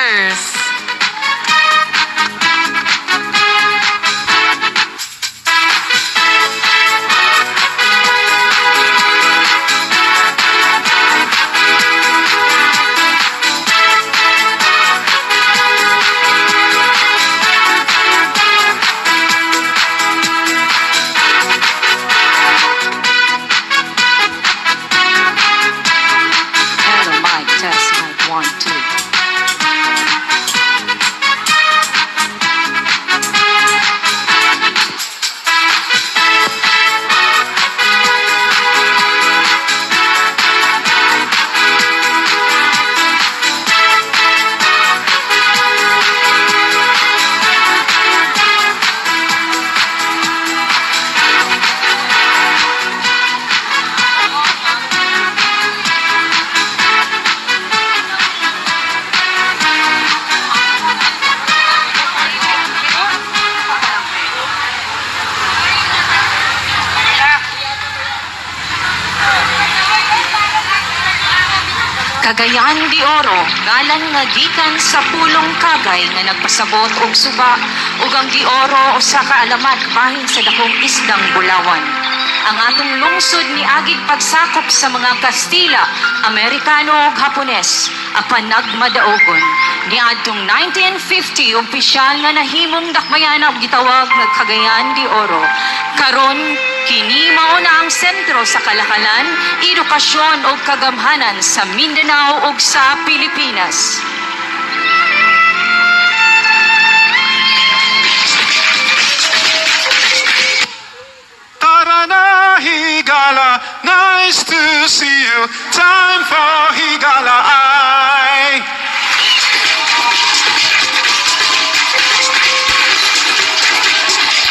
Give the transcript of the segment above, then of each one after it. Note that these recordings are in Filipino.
Mars. Hello, mic test, mic 1, 2. Cagayan de Oro, ngalan nga gikan sa pulong Kagay nga nagpasabot og suba ug ang de Oro usa ka alamat bahin sa dakong isdang Bulawan. Ang atong lungsod ni agig pagsakop sa mga Kastila, Amerikano ug Hapones apan nagmadaogon. Niadtong 1950 opisyal nga nahimong dakbayan og gitawag nga Cagayan de Oro. Karon kini mao na ang sentro sa kalakalan, edukasyon ug kagamhanan sa Mindanao ug sa Pilipinas. Tara na, Higala, nice to see you. Time for Higala,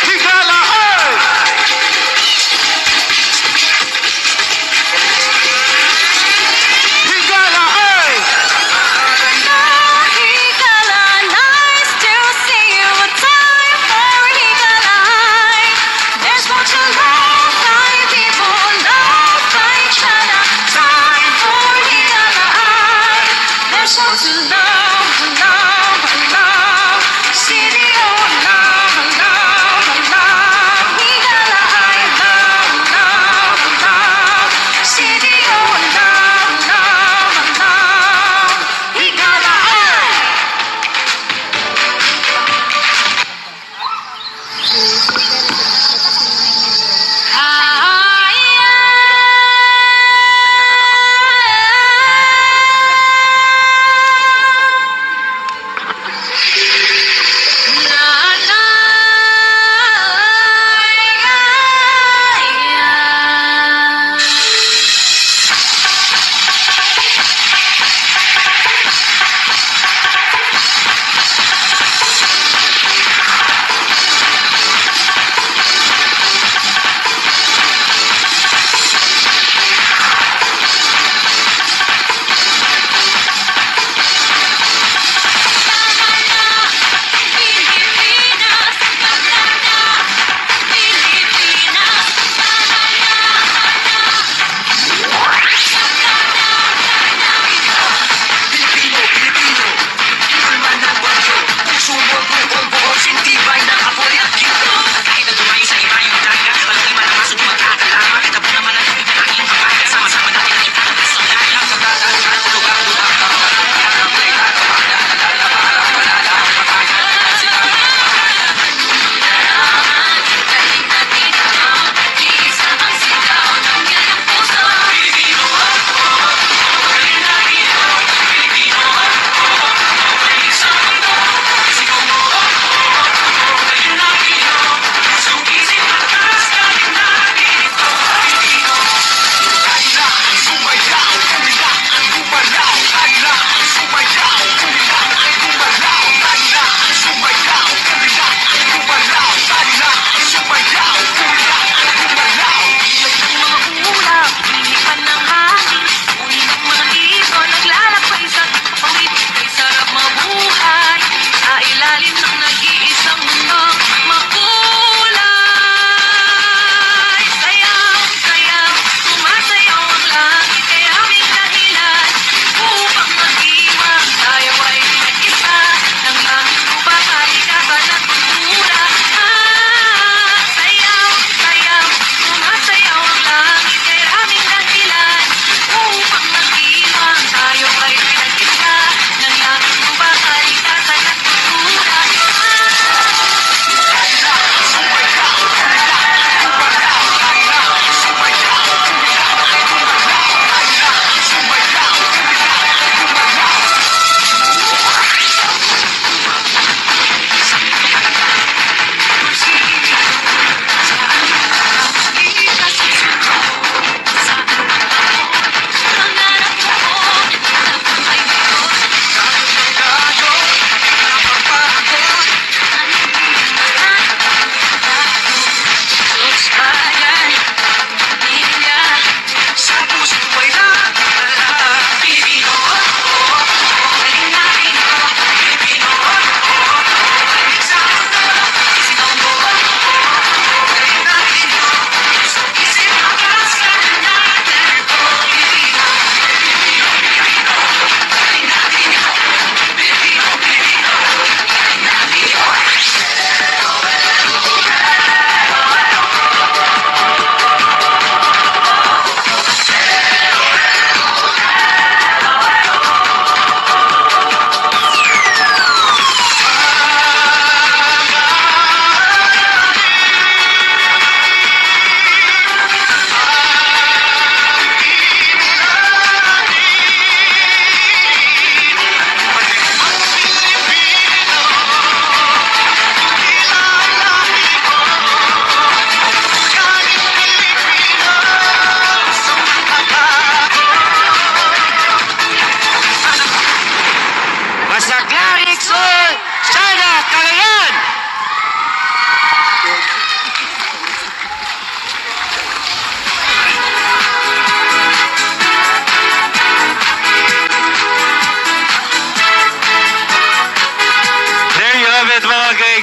Higala, Higala, Higala, nice to see you. Time for Higala. There's more to love, my people, love by each other. Time for Higala. There's more to love, love, love. City of love, love, love. Higala, I love, love, love. City of love, love, love. Higala,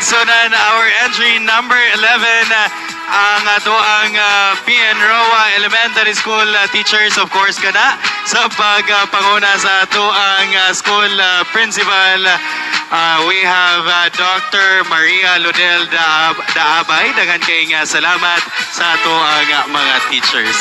igsunan our entry number 11, ang ato ang PN-ROA Elementary School teachers, of course, kana sa pagpanguna sa ato ang school principal. We have Dr. Maria Ludel Daabay. Dagan kay salamat sa ato ang mga teachers.